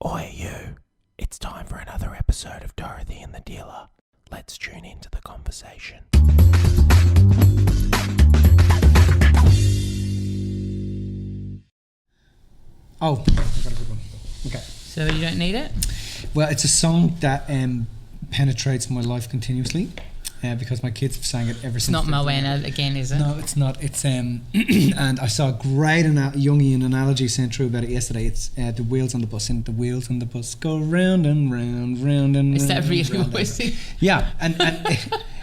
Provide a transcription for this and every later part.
Oi, you. It's time for another episode of Dorothy and the Dealer. Let's tune into the conversation. Oh, I've got a good one. Okay. So you don't need it? Well, it's a song that penetrates my life continuously because my kids have sang it ever It's since. not Moana again, is it? No, it's not. It's and I saw a great Jungian analogy sent through about it yesterday. It's the wheels on the bus, and the wheels on the bus go round and round, round and round. Is that really round what we're saying? Yeah, and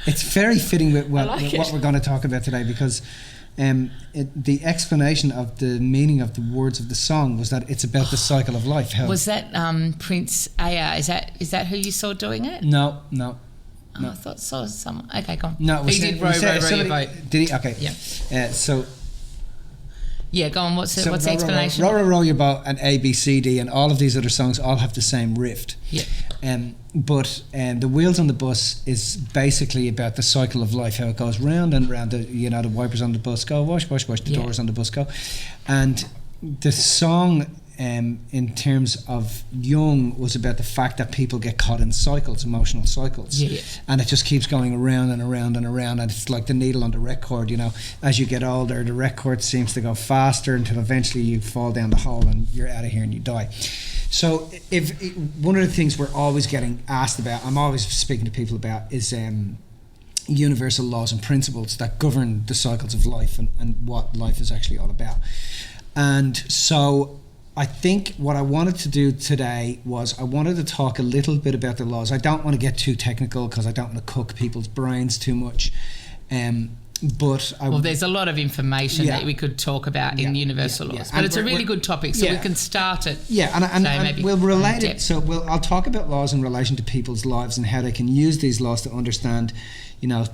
it's very fitting with what it. we're going to talk about today because the explanation of the meaning of the words of the song was that it's about the cycle of life. How Was that Prince Aya? Is that who you saw doing it? No. Oh, I thought so. Someone. Okay, go on. No, it was he did row your boat. Did he? Okay. Yeah. So Go on. What's the row, explanation? Row Your Boat and A, B, C, D and all of these other songs all have the same riff. Yeah. But the wheels on the bus is basically about the cycle of life, how it goes round and round. The wipers on the bus go wash, wash, wash. The doors on the bus go, and the song. In terms of Jung was about the fact that people get caught in cycles, emotional cycles, and it just keeps going around and around and around, and it's like the needle on the record. As you get older, the record seems to go faster until eventually you fall down the hole and you're out of here and you die. So one of the things we're always getting asked about, I'm always speaking to people about, is universal laws and principles that govern the cycles of life and what life is actually all about. And so I think what I wanted to do today was I wanted to talk a little bit about the laws. I don't want to get too technical because I don't want to cook people's brains too much. But there's a lot of information that we could talk about in universal laws, but it's a really good topic, so we can start it. And we'll relate it. So I'll talk about laws in relation to people's lives and how they can use these laws to understand,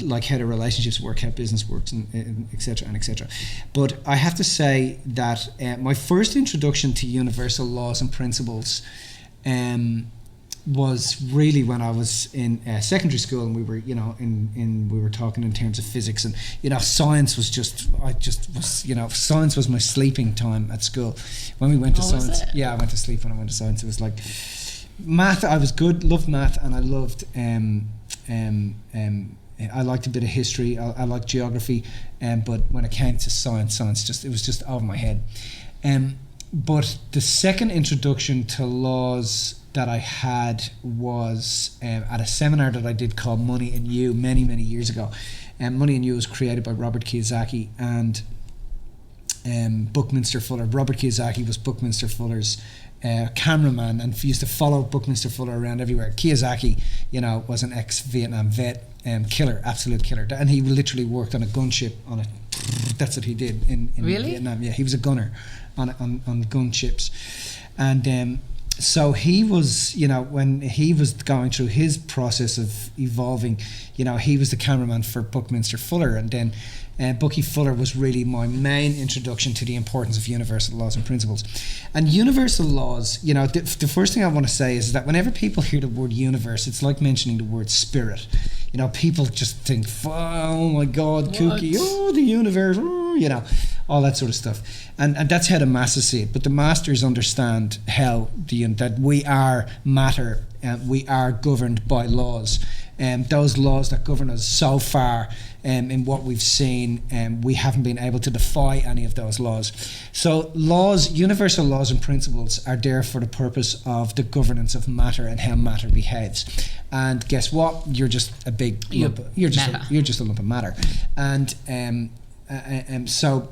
like how their relationships work, how business works, and et cetera, and et cetera. But I have to say that my first introduction to universal laws and principles was really when I was in secondary school, and we were, we were talking in terms of physics, and science was science was my sleeping time at school. When we went to science, I went to sleep when I went to science. It was like math. I was good, loved math, and I loved I liked a bit of history. I liked geography, but when it came to science it was just over my head. But the second introduction to laws that I had was at a seminar that I did called Money and You many years ago. Money and You was created by Robert Kiyosaki and Buckminster Fuller. Robert Kiyosaki was Buckminster Fuller's cameraman and used to follow Buckminster Fuller around everywhere. Kiyosaki, was an ex-Vietnam vet, absolute killer, and he literally worked on a gunship on a. That's what he did in really? Vietnam. Yeah, he was a gunner on gunships, and so he was, when he was going through his process of evolving, he was the cameraman for Buckminster Fuller, and then Bucky Fuller was really my main introduction to the importance of universal laws and principles. And universal laws, the first thing I want to say is that whenever people hear the word universe, it's like mentioning the word spirit. People just think, oh my God, kooky, the universe, all that sort of stuff. And that's how the masses see it. But the masters understand how that we are matter and we are governed by laws. Those laws that govern us so far in what we've seen, we haven't been able to defy any of those laws. So universal laws and principles are there for the purpose of the governance of matter and how matter behaves. And guess what? You're just a big lump. You're just a lump of matter. And so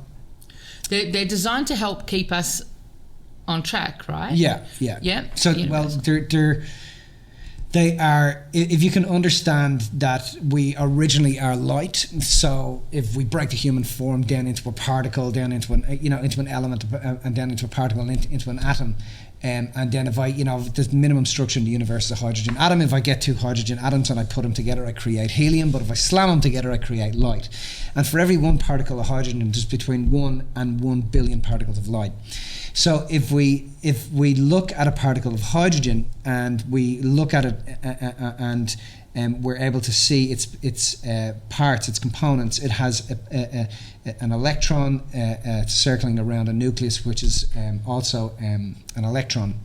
they're designed to help keep us on track, right? Yeah. So they are, if you can understand that we originally are light, so if we break the human form down into a particle, down into an element, and then into a particle, into an atom, and then if the minimum structure in the universe is a hydrogen atom. If I get two hydrogen atoms and I put them together, I create helium, but if I slam them together, I create light. And for every one particle of hydrogen, there's between 1 and 1 billion particles of light. So if we look at a particle of hydrogen and we look at it and we're able to see its parts, its components, it has an electron circling around a nucleus, which is also an electron.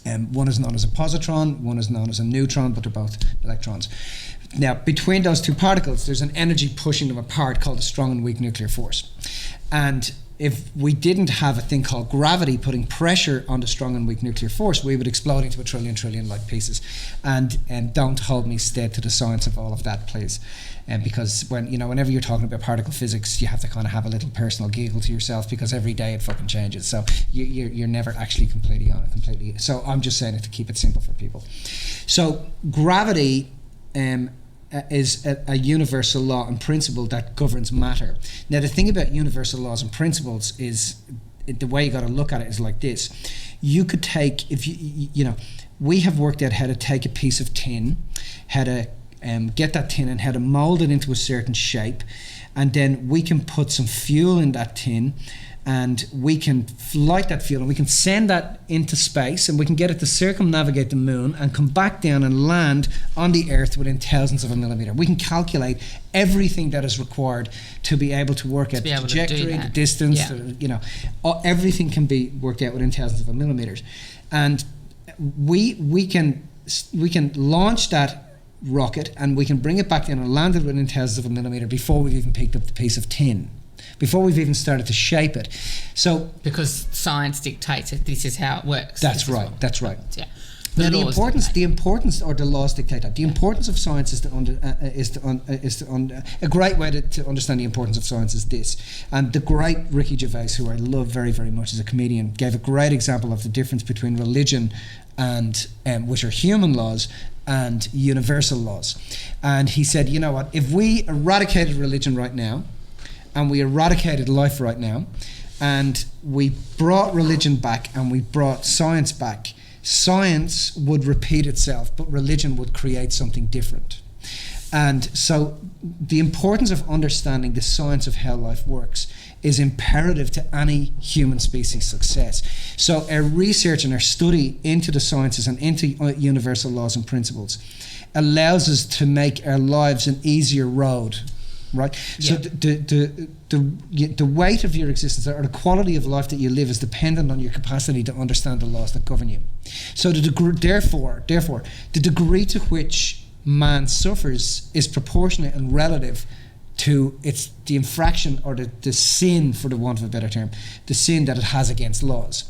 One is known as a positron, one is known as a neutron, but they're both electrons. Now, between those two particles, there's an energy pushing them apart called a strong and weak nuclear force. And if we didn't have a thing called gravity putting pressure on the strong and weak nuclear force, we would explode into a trillion like pieces. And don't hold me stead to the science of all of that, please. Because whenever you're talking about particle physics, you have to kind of have a little personal giggle to yourself, because every day it fucking changes. So you're never actually completely on it. So I'm just saying it to keep it simple for people. So gravity is a universal law and principle that governs matter. Now, the thing about universal laws and principles is the way you got to look at it is like this. You could take, we have worked out how to take a piece of tin, how to get that tin and how to mold it into a certain shape, and then we can put some fuel in that tin, and we can light that fuel and we can send that into space, and we can get it to circumnavigate the moon and come back down and land on the earth within thousandths of a millimeter. We can calculate everything that is required to be able to work out the trajectory, the distance, everything can be worked out within thousands of a millimeters. And we can launch that rocket and we can bring it back down and land it within thousands of a millimeter before we've even picked up the piece of tin, before we've even started to shape it. So because science dictates that this is how it works. That's right. Yeah. The importance, or the laws dictate that. The importance of science a great way to understand the importance of science is this. And the great Ricky Gervais, who I love very, very much as a comedian, gave a great example of the difference between religion and which are human laws, and universal laws. And he said, you know what, if we eradicated religion right now, and we eradicated life right now, and we brought religion back and we brought science back, science would repeat itself, but religion would create something different. And so the importance of understanding the science of how life works is imperative to any human species success. So our research and our study into the sciences and into universal laws and principles allows us to make our lives an easier road, right? Yeah. So the weight of your existence, or the quality of life that you live, is dependent on your capacity to understand the laws that govern you. So therefore, the degree to which man suffers is proportionate and relative to the infraction, or the sin, for the want of a better term, the sin that it has against laws.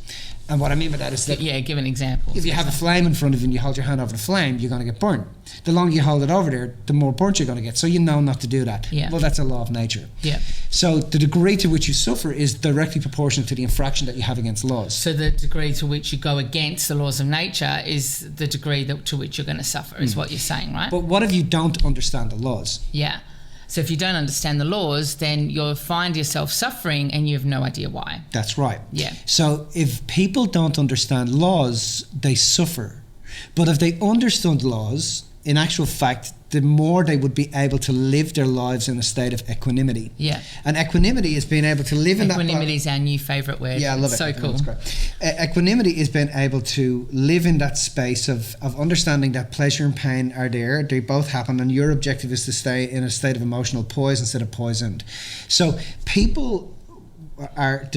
And what I mean by that is that... Yeah, give an example. If you have a flame in front of you and you hold your hand over the flame, you're going to get burnt. The longer you hold it over there, the more burnt you're going to get. So you know not to do that. Yeah. Well, that's a law of nature. Yeah. So the degree to which you suffer is directly proportional to the infraction that you have against laws. So the degree to which you go against the laws of nature is the degree to which you're going to suffer, is what you're saying, right? But what if you don't understand the laws? Yeah. So if you don't understand the laws, then you'll find yourself suffering and you have no idea why. That's right. Yeah. So if people don't understand laws, they suffer. But if they understood laws, in actual fact, the more they would be able to live their lives in a state of equanimity. Yeah. And equanimity is being able to live in that... Equanimity is our new favourite word. Yeah, I love it. So cool. That's great. Equanimity is being able to live in that space of understanding that pleasure and pain are there. They both happen, and your objective is to stay in a state of emotional poise instead of poisoned. So people are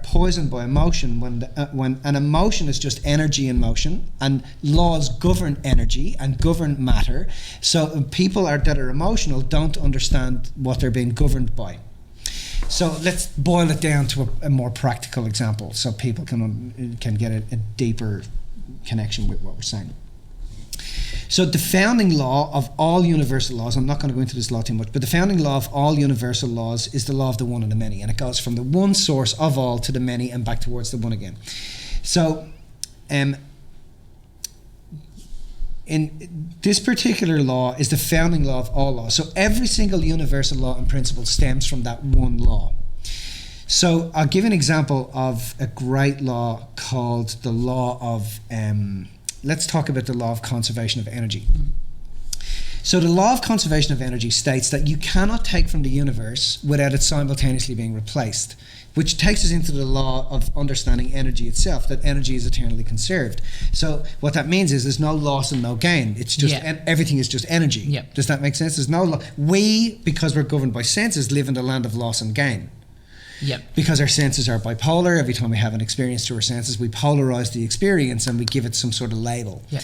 poisoned by emotion when an emotion is just energy in motion, and laws govern energy and govern matter. So people that are emotional don't understand what they're being governed by. So let's boil it down to a more practical example, so people can get a deeper connection with what we're saying. So the founding law of all universal laws, I'm not going to go into this law too much, but the founding law of all universal laws is the law of the one and the many, and it goes from the one source of all to the many and back towards the one again. So in this particular law is the founding law of all laws. So every single universal law and principle stems from that one law. So I'll give an example of a great law called the law of... let's talk about the law of conservation of energy. So the law of conservation of energy states that you cannot take from the universe without it simultaneously being replaced, which takes us into the law of understanding energy itself, that energy is eternally conserved. So what that means is there's no loss and no gain. It's just everything is just energy. Yeah. Does that make sense? There's no we, because we're governed by senses, live in the land of loss and gain. Yep. Because our senses are bipolar. Every time we have an experience through our senses, we polarize the experience and we give it some sort of label. Yep.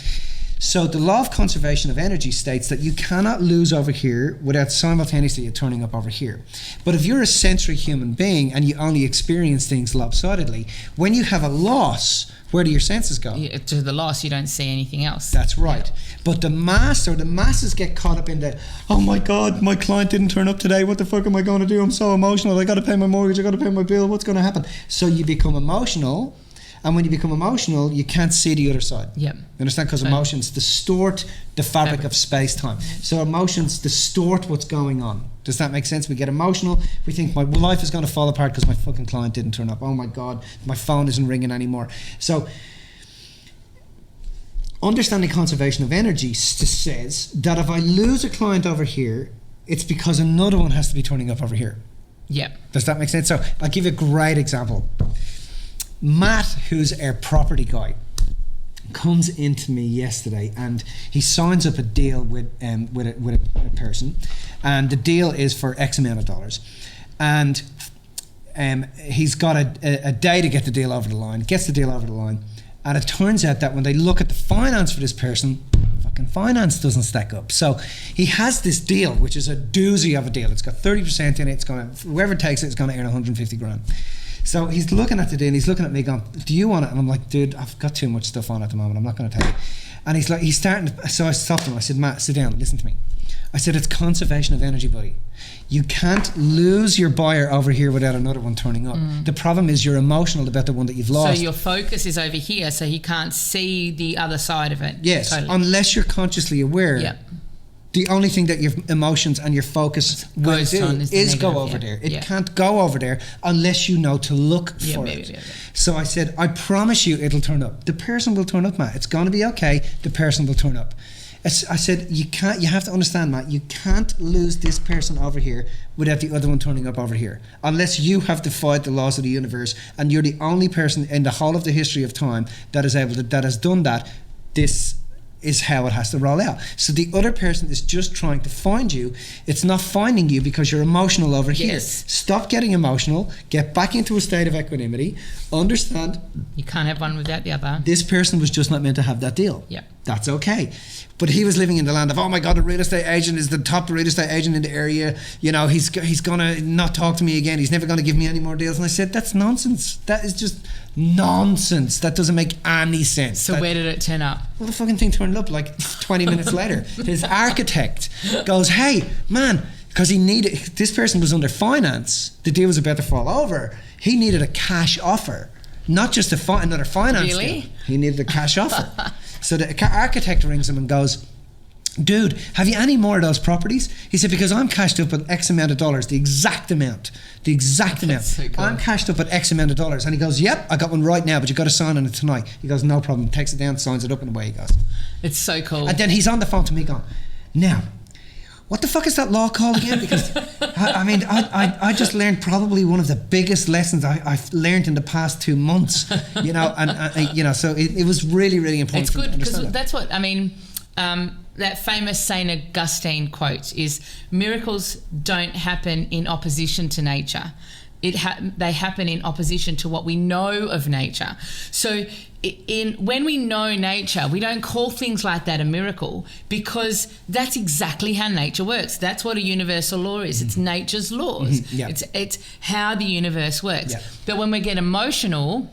So the law of conservation of energy states that you cannot lose over here without simultaneously turning up over here. But if you're a sensory human being and you only experience things lopsidedly, when you have a loss, where do your senses go? To the loss, you don't see anything else. That's right. But the masses get caught up in the, oh my God, my client didn't turn up today. What the fuck am I going to do? I'm so emotional. I got to pay my mortgage. I got to pay my bill. What's going to happen? So you become emotional. And when you become emotional, you can't see the other side. Yep. You understand? Because emotions distort the fabric of space-time. So emotions distort what's going on. Does that make sense? We get emotional. We think my life is going to fall apart because my fucking client didn't turn up. Oh my God, my phone isn't ringing anymore. So understanding conservation of energy says that if I lose a client over here, it's because another one has to be turning up over here. Yep. Does that make sense? So I'll give you a great example. Matt, who's our property guy, comes into me yesterday and he signs up a deal with a person, and the deal is for X amount of dollars, and he's got a day to get the deal over the line. Gets the deal over the line, and it turns out that when they look at the finance for this person, fucking finance doesn't stack up. So he has this deal, which is a doozy of a deal. It's got 30% in it. It's going to, whoever takes it is going to earn 150 grand. So he's looking at the deal and he's looking at me going, do you want it? And I'm like, dude, I've got too much stuff on at the moment. I'm not going to take it. And he's like, he's starting to, so I stopped him. I said, Matt, sit down, listen to me. I said, it's conservation of energy, buddy. You can't lose your buyer over here without another one turning up. The problem is you're emotional about the one that you've lost. So your focus is over here, so he can't see the other side of it. Yes, totally. Unless you're consciously aware. Yep. The only thing that your emotions and your focus will do is go over there. It can't go over there unless you know to look for it. Yeah. So I said, I promise you it'll turn up. The person will turn up, Matt. It's going to be okay. The person will turn up. I said, you have to understand, Matt, you can't lose this person over here without the other one turning up over here. Unless you have defied the laws of the universe and you're the only person in the whole of the history of time that has done that, this is how it has to roll out. So the other person is just trying to find you. It's not finding you because you're emotional over here. Stop getting emotional. Get back into a state of equanimity. Understand. You can't have one without the other. This person was just not meant to have that deal. Yeah. That's okay. But he was living in the land of, oh my God, the real estate agent is the top real estate agent in the area. You know, he's going to not talk to me again. He's never going to give me any more deals. And I said, that's nonsense. That is just nonsense. That doesn't make any sense. So where did it turn up? Well, the fucking thing turned up like 20 minutes later. His architect goes, hey, man, because he needed, this person was under finance. The deal was about to fall over. He needed a cash offer, not just another finance deal. He needed a cash offer. So the architect rings him and goes, dude, have you any more of those properties? He said, because I'm cashed up with X amount of dollars, the exact amount. So cool. I'm cashed up at X amount of dollars. And he goes, yep, I got one right now, but you got to sign on it tonight. He goes, no problem. Takes it down, signs it up, and away he goes. It's so cool. And then he's on the phone to me going, now, what the fuck is that law called again? Because I just learned probably one of the biggest lessons I've learned in the past 2 months, you know, and you know, so it was really, really important. It's good because that's what I mean. That famous Saint Augustine quote is, miracles don't happen in opposition to nature. They happen in opposition to what we know of nature. So when we know nature, we don't call things like that a miracle, because that's exactly how nature works. That's what a universal law is. It's nature's laws. Mm-hmm. Yeah. It's how the universe works. Yeah. But when we get emotional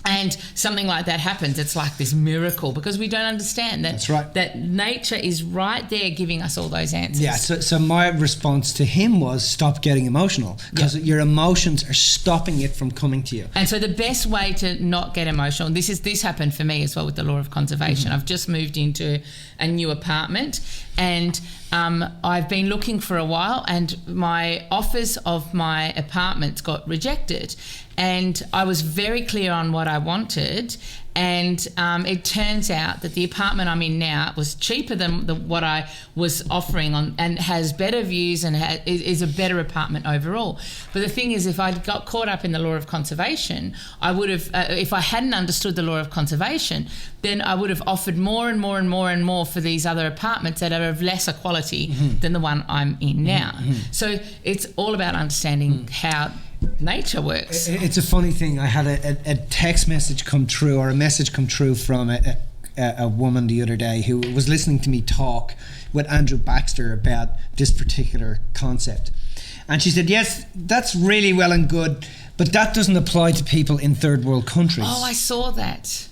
and something like that happens, it's like this miracle, because we don't understand that. That's right. That nature is right there giving us all those answers. Yeah, so my response to him was, stop getting emotional, because your emotions are stopping it from coming to you. And so the best way to not get emotional, and this happened for me as well with the law of conservation. I've just moved into a new apartment, and I've been looking for a while, and my offers of my apartments got rejected. And I was very clear on what I wanted, and it turns out that the apartment I'm in now was cheaper than what I was offering on, and has better views, and is a better apartment overall. But the thing is, if I got caught up in the law of conservation, I would have, if I hadn't understood the law of conservation, then I would have offered more and more and more and more for these other apartments that are of lesser quality than the one I'm in now. So it's all about understanding how nature works. It's a funny thing. I had a text message come through, or a message come through from a woman the other day who was listening to me talk with Andrew Baxter about this particular concept. And she said, yes, that's really well and good, but that doesn't apply to people in third world countries. Oh, I saw that.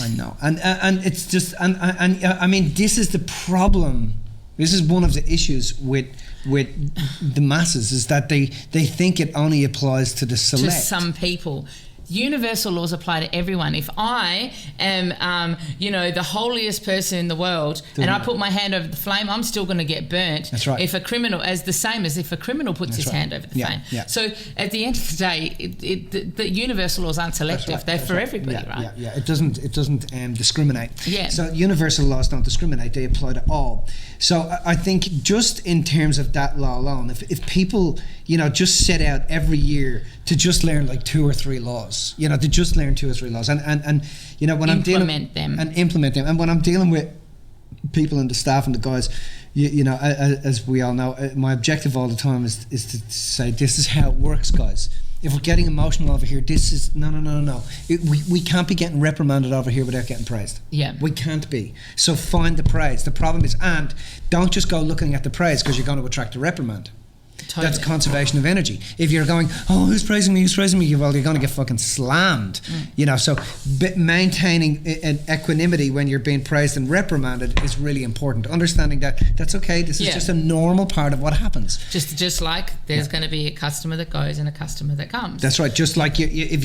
I know. And it's just, and I mean, this is the problem. This is one of the issues with the masses, is that they think it only applies to the select. To some people. Universal laws apply to everyone. If I am, the holiest person in the world, and I put my hand over the flame, I'm still going to get burnt. That's right. If a criminal puts his hand over the flame. Yeah. So at the end of the day, the universal laws aren't selective. Right. They're for everybody, right? Yeah. It doesn't discriminate. Yeah. So universal laws don't discriminate. They apply to all. So I think just in terms of that law alone, if people, just set out every year to just learn like 2 or 3 laws, to just learn 2 or 3 laws, and when I'm dealing implement them, and when I'm dealing with people and the staff and the guys, as we all know, my objective all the time is to say, this is how it works, guys. If we're getting emotional over here, this is no. We can't be getting reprimanded over here without getting praised. Yeah, we can't be. So find the praise. The problem is, and don't just go looking at the praise, because you're going to attract a reprimand. Totally. That's conservation of energy. If you're going, oh, who's praising me? Well, you're going to get fucking slammed. So maintaining an equanimity when you're being praised and reprimanded is really important. Understanding that that's okay. This is just a normal part of what happens. Just like there's going to be a customer that goes and a customer that comes. That's right. Just like if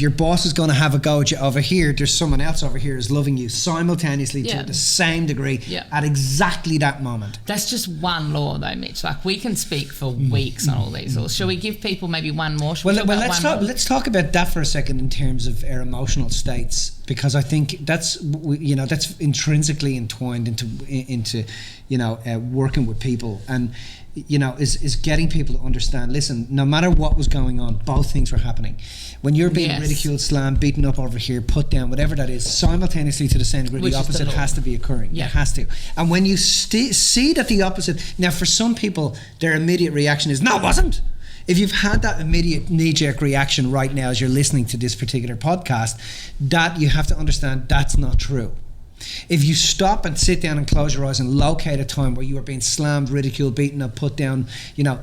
your boss is going to have a go at you over here, there's someone else over here who's loving you simultaneously to the same degree at exactly that moment. That's just one law, though, Mitch. Like, we can speak for weeks on all these laws. Shall we give people maybe one more? Let's talk about that for a second in terms of our emotional states, because I think that's intrinsically entwined into working with people, and is getting people to understand, listen, no matter what was going on, both things were happening. When you're being ridiculed, slammed, beaten up over here, put down, whatever that is, simultaneously to the same degree, the opposite has to be occurring. Yeah. It has to. And when you see that the opposite, now for some people, their immediate reaction is, no, it wasn't. If you've had that immediate knee-jerk reaction right now as you're listening to this particular podcast, that you have to understand that's not true. If you stop and sit down and close your eyes and locate a time where you were being slammed, ridiculed, beaten up, put down,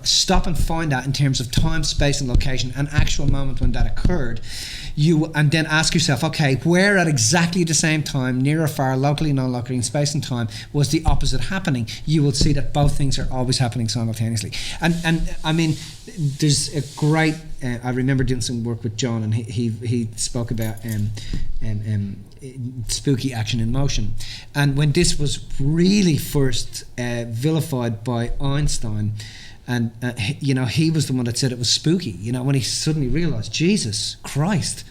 stop and find that in terms of time, space and location, an actual moment when that occurred, and then ask yourself, okay, where at exactly the same time, near or far, locally, non-locally, in space and time, was the opposite happening? You will see that both things are always happening simultaneously. And I mean, there's a great, I remember doing some work with John, and he spoke about spooky action in motion. And when this was really first vilified by Einstein, and he was the one that said it was spooky, when he suddenly realized, Jesus Christ,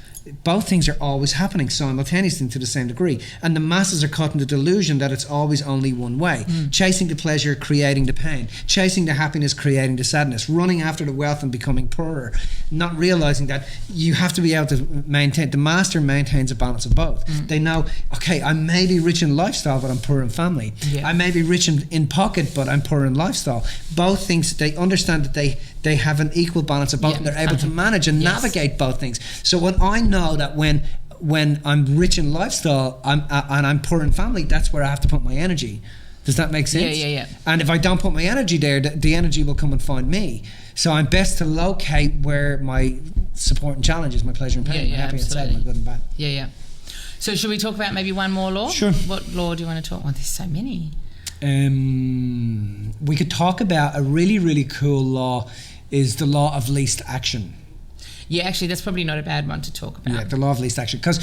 both things are always happening simultaneously to the same degree, and the masses are caught in the delusion that it's always only one way. Chasing the pleasure, creating the pain. Chasing the happiness, creating the sadness. Running after the wealth and becoming poorer. Not realizing that you have to be able to maintain, the master maintains a balance of both. They know, okay, I may be rich in lifestyle, but I'm poor in family. I may be rich in pocket, but I'm poor in lifestyle. Both things, they understand that they have an equal balance of both, and they're able to manage and navigate both things. So when I know that when I'm rich in lifestyle and I'm poor in family, that's where I have to put my energy. Does that make sense? Yeah. And if I don't put my energy there, the energy will come and find me. So I'm best to locate where my support and challenge is, my pleasure and pain, my happy and sad, my good and bad. Yeah. So should we talk about maybe one more law? Sure. What law do you want to talk about? There's so many. We could talk about a really, really cool law, is the law of least action. Yeah, actually, that's probably not a bad one to talk about. Yeah, the law of least action. Because,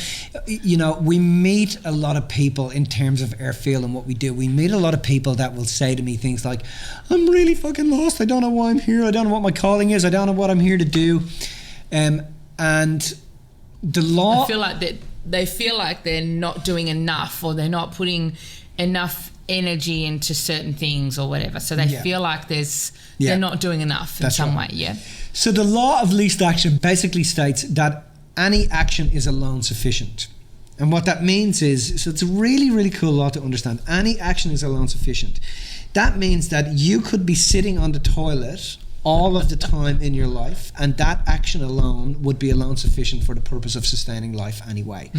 we meet a lot of people in terms of our field and what we do. We meet a lot of people that will say to me things like, I'm really fucking lost. I don't know why I'm here. I don't know what my calling is. I don't know what I'm here to do. And the law... They feel like they're not doing enough, or they're not putting enough energy into certain things or whatever. So they feel like they're not doing enough in some way, yeah? So the law of least action basically states that any action is alone sufficient. And what that means is, so it's a really, really cool law to understand. Any action is alone sufficient. That means that you could be sitting on the toilet all of the time in your life, and that action alone would be alone sufficient for the purpose of sustaining life anyway.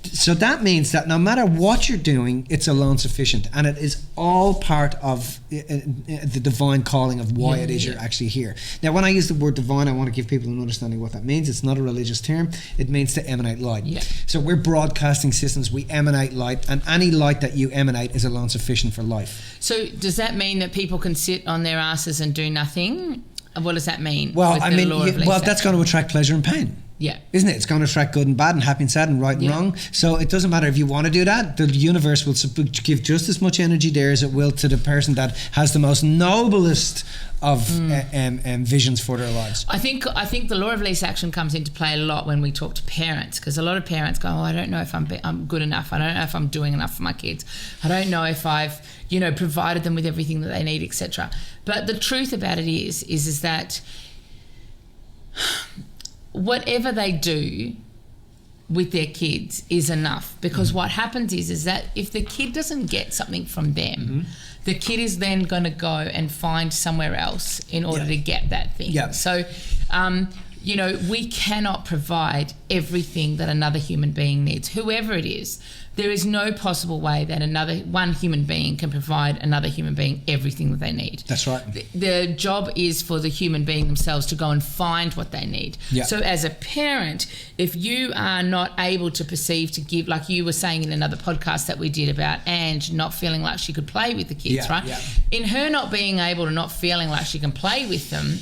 So that means that no matter what you're doing, it's alone sufficient, and it is all part of the divine calling of why it is you're actually here. Now, when I use the word divine, I want to give people an understanding what that means. It's not a religious term. It means to emanate light. So we're broadcasting systems. We emanate light, and any light that you emanate is alone sufficient for life. So does that mean that people can sit on their asses and do nothing? What does that mean? Well, I mean, that's going to attract pleasure and pain. Yeah. Isn't it? It's going to attract good and bad and happy and sad and right and wrong. So it doesn't matter if you want to do that. The universe will give just as much energy there as it will to the person that has the most noblest of visions for their lives. I think the law of least action comes into play a lot when we talk to parents, because a lot of parents go, I don't know if I'm good enough. I don't know if I'm doing enough for my kids. I don't know if I've provided them with everything that they need, etc. But the truth about it is that whatever they do with their kids is enough, because what happens is that if the kid doesn't get something from them, the kid is then going to go and find somewhere else in order to get that thing. So we cannot provide everything that another human being needs, whoever it is. There is no possible way that one human being can provide another human being everything that they need. That's right. The job is for the human being themselves to go and find what they need. So as a parent, if you are not able to perceive to give, like you were saying in another podcast that we did about Ange not feeling like she could play with the kids, right? In her not being able to, not feeling like she can play with them,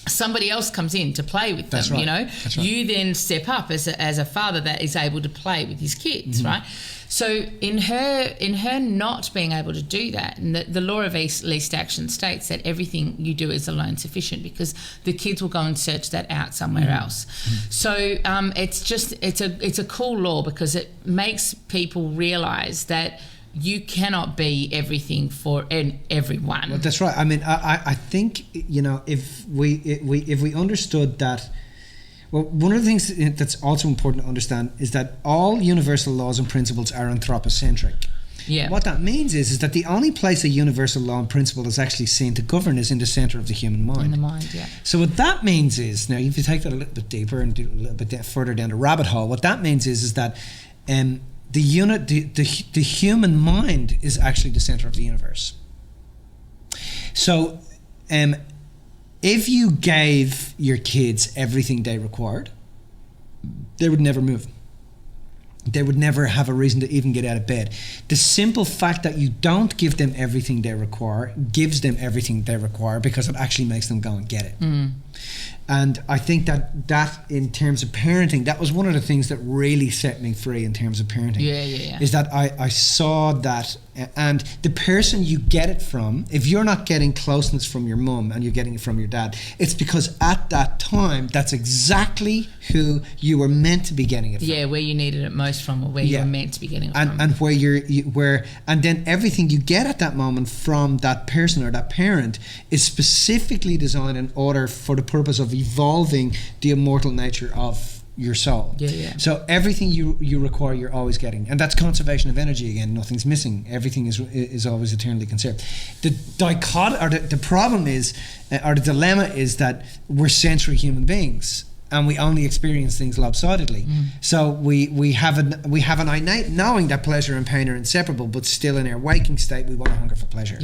somebody else comes in to play with them. That's right. You then step up as a father that is able to play with his kids, right? So in her not being able to do that, and the law of least action states that everything you do is alone sufficient, because the kids will go and search that out somewhere else. So it's a cool law, because it makes people realise that you cannot be everything for everyone. Well, that's right. I mean, I think, if we understood that, well, one of the things that's also important to understand is that all universal laws and principles are anthropocentric. What that means is that the only place a universal law and principle is actually seen to govern is in the centre of the human mind. In the mind, So what that means is, now if you take that a little bit deeper and do a little bit further down the rabbit hole, what that means is that the human mind is actually the center of the universe. So, if you gave your kids everything they required, they would never move. They would never have a reason to even get out of bed. The simple fact that you don't give them everything they require gives them everything they require, because it actually makes them go and get it. And I think that in terms of parenting, that was one of the things that really set me free in terms of parenting. Is that I saw that, and the person you get it from, if you're not getting closeness from your mum and you're getting it from your dad, it's because at that time, that's exactly who you were meant to be getting it from. Yeah, where you needed it most from, or where you were meant to be getting it from. And where and then everything you get at that moment from that person or that parent is specifically designed in order for the purpose of evolving the immortal nature of your soul. So everything you require, you're always getting, and that's conservation of energy again. Nothing's missing. Everything is always eternally conserved. The problem is, or the dilemma is, that we're sensory human beings, and we only experience things lopsidedly. So we have an innate knowing that pleasure and pain are inseparable, but still in our waking state, we want to hunger for pleasure.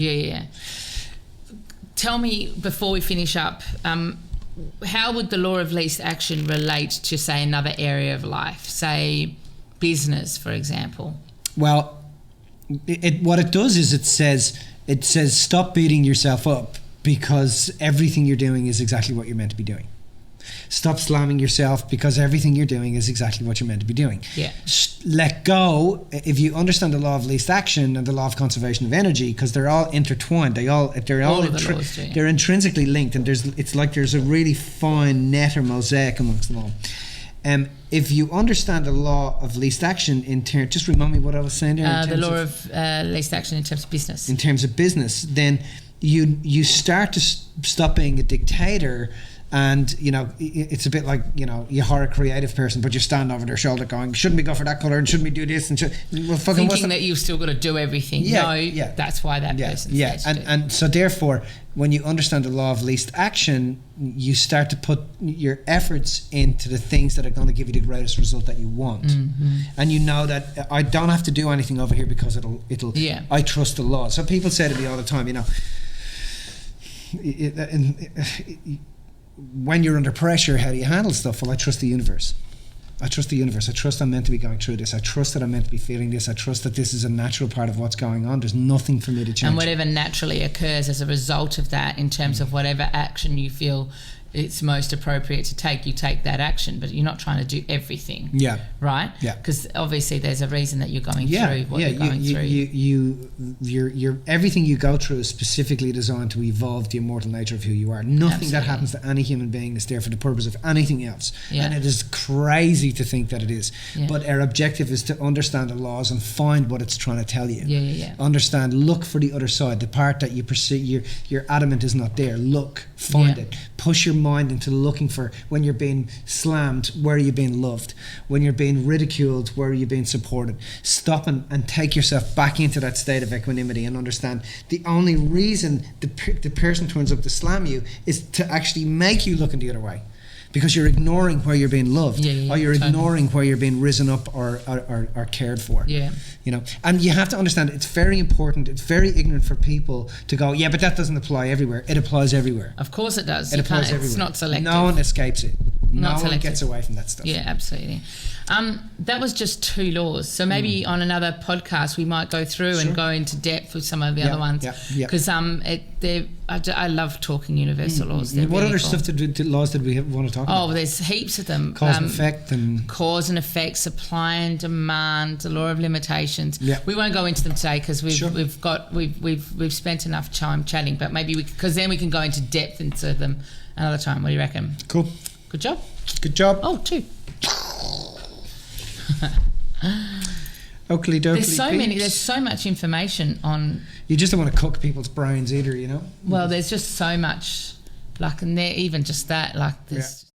Tell me, before we finish up, how would the law of least action relate to, say, another area of life, say business, for example? Well, what it does is it says stop beating yourself up, because everything you're doing is exactly what you're meant to be doing. Stop slamming yourself, because everything you're doing is exactly what you're meant to be doing. Let go. If you understand the law of least action and the law of conservation of energy, because they're all intertwined, they're intrinsically linked, and it's like there's a really fine net or mosaic amongst them all. If you understand the law of least action just remind me what I was saying there. The law of least action in terms of business. In terms of business, then you start to stop being a dictator And, you know, it's a bit like, you know, you hire a creative person, but you stand over their shoulder going, shouldn't we go for that colour and shouldn't we do this? And well, fucking thinking that you've still got to do everything. That's why that person's there to do. And so therefore, when you understand the law of least action, you start to put your efforts into the things that are going to give you the greatest result that you want. And you know that I don't have to do anything over here because it'll I trust the law. So people say to me all the time, you know, when you're under pressure, how do you handle stuff? Well, I trust the universe. I trust the universe. I trust I'm meant to be going through this. I trust that I'm meant to be feeling this. I trust that this is a natural part of what's going on. There's nothing for me to change. And whatever naturally occurs as a result of that, in terms of whatever action you feel it's most appropriate to take, you take that action, but you're not trying to do everything. Yeah. Right? Yeah. Because obviously there's a reason that you're going through what you're going through. You're everything you go through is specifically designed to evolve the immortal nature of who you are. Nothing that happens to any human being is there for the purpose of anything else. Yeah. And it is crazy to think that it is. Yeah. But our objective is to understand the laws and find what it's trying to tell you. Yeah. Understand, look for the other side, the part that you perceive, you're adamant is not there. Look, find it. Push your mind into looking for, when you're being slammed, where are you being loved? When you're being ridiculed, where are you being supported? Stop and take yourself back into that state of equanimity and understand the only reason the person turns up to slam you is to actually make you look in the other way. Because you're ignoring where you're being loved, or you're ignoring where you're being risen up or cared for. Yeah, you know, and you have to understand it's very important. It's very ignorant for people to go, yeah, but that doesn't apply everywhere. It applies everywhere. Of course, it does. It applies everywhere. It's not selective. No one escapes it. No one gets away from that stuff. Yeah, absolutely. That was just 2 laws. So maybe on another podcast we might go through and go into depth with some of the other ones. Because I love talking universal laws. What really other stuff laws did we want to talk about? Oh, well, there's heaps of them. Cause and effect and cause and effect, supply and demand, the law of limitations. Yeah. We won't go into them today because we've spent enough time chatting. But maybe because then we can go into depth into them another time. What do you reckon? Cool. Good job. Good job. Oh, 2. Oakley dokley. There's so much information on. You just don't want to cook people's brains either, you know. Well, there's just so much, like, and there even just that, like, there's.